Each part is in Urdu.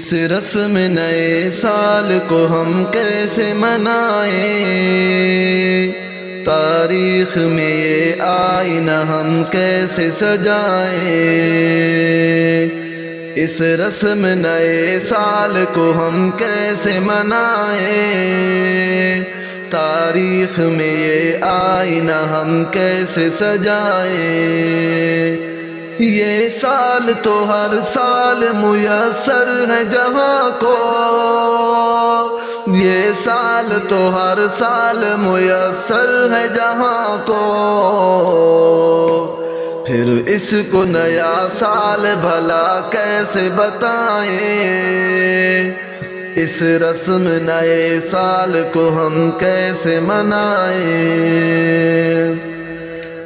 اس رسم نئے سال کو ہم کیسے منائیں، تاریخ میں یہ آئینہ ہم کیسے سجائیں۔ اس رسم نئے سال کو ہم کیسے منائیں، تاریخ میں یہ آئینہ ہم کیسے سجائیں۔ یہ سال تو ہر سال میسر ہے جہاں کو، یہ سال تو ہر سال میسر ہے جہاں کو، پھر اس کو نیا سال بھلا کیسے بتائیں۔ اس رسم نئے سال کو ہم کیسے منائیں۔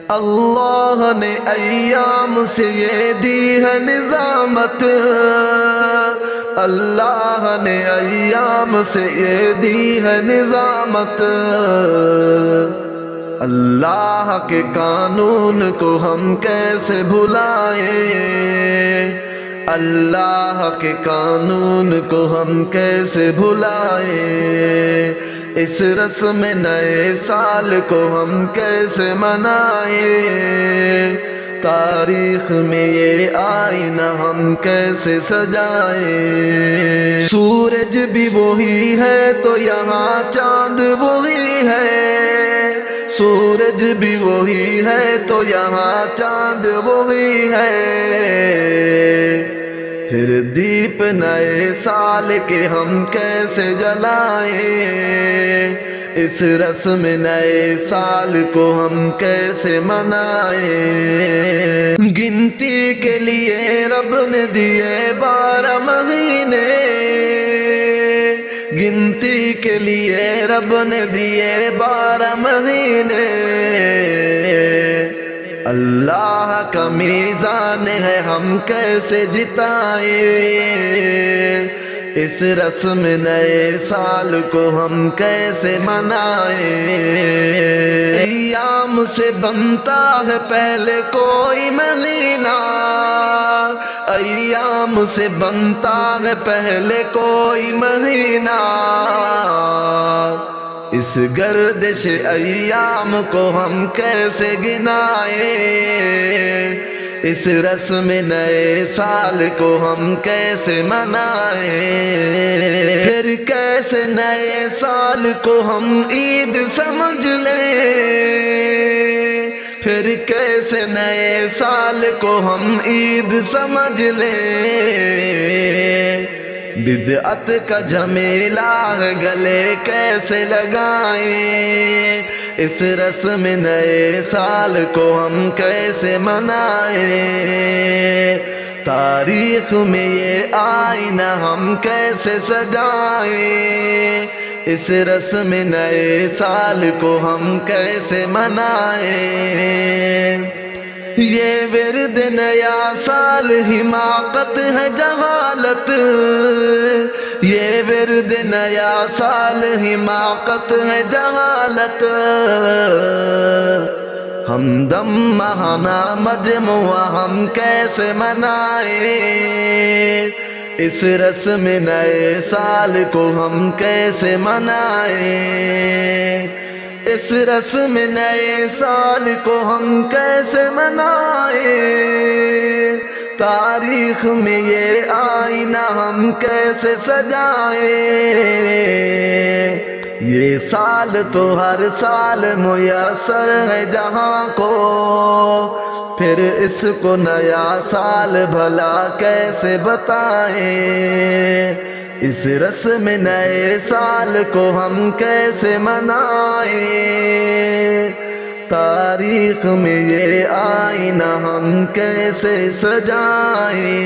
اللہ نے ایام سے یہ دی ہے نظامت، اللہ نے ایام سے یہ دی ہے نظامت، اللہ کے قانون کو ہم کیسے بھلائیں، اللہ کے قانون کو ہم کیسے بھلائیں۔ اس رسم نئے سال کو ہم کیسے منائیں، تاریخ میں یہ آئینہ ہم کیسے سجائیں۔ سورج بھی وہی ہے تو یہاں چاند وہی ہے، سورج بھی وہی ہے تو یہاں چاند وہی ہے، پھر دیپ نئے سال کے ہم کیسے جلائیں۔ اس رسم نئے سال کو ہم کیسے منائیں۔ گنتی کے لیے رب نے دیے 12 مہینے، گنتی کے لیے رب نے دیے 12 مہینے، اللہ کا میزان ہے ہم کیسے جتائیں۔ اس رسم نئے سال کو ہم کیسے منائیں۔ ایام سے بنتا ہے پہلے کوئی مہینہ، ایام سے بنتا ہے پہلے کوئی مہینہ، اس گردش ایام کو ہم کیسے گنائیں۔ اس رسم نئے سال کو ہم کیسے منائیں، پھر کیسے نئے سال کو ہم عید سمجھ لیں، پھر کیسے نئے سال کو ہم عید سمجھ لیں۔ بدعت کا جھمیلا ہے گلے کیسے لگائیں، اس رسم نئے سال کو ہم کیسے منائیں۔ تاریخ میں یہ آئینہ ہم کیسے سجائیں، اس رسم نئے سال کو ہم کیسے منائیں۔ یہ ورد نیا سال حماقت ہے جہالت، یہ ورد نیا سال حماقت ہے جہالت، ہمدم ماہانہ مجموعہ ہم کیسے منائیں۔ اس رسم نئے سال کو ہم کیسے منائیں، اس رسم نئے سال کو ہم کیسے منائیں۔ تاریخ میں یہ آئینہ ہم کیسے سجائیں، یہ سال تو ہر سال میسر ہے جہاں کو، پھر اس کو نیا سال بھلا کیسے بتائیں۔ اس رسم نئے سال کو ہم کیسے منائیں، تاریخ میں یہ آئینہ ہم کیسے سجائیں۔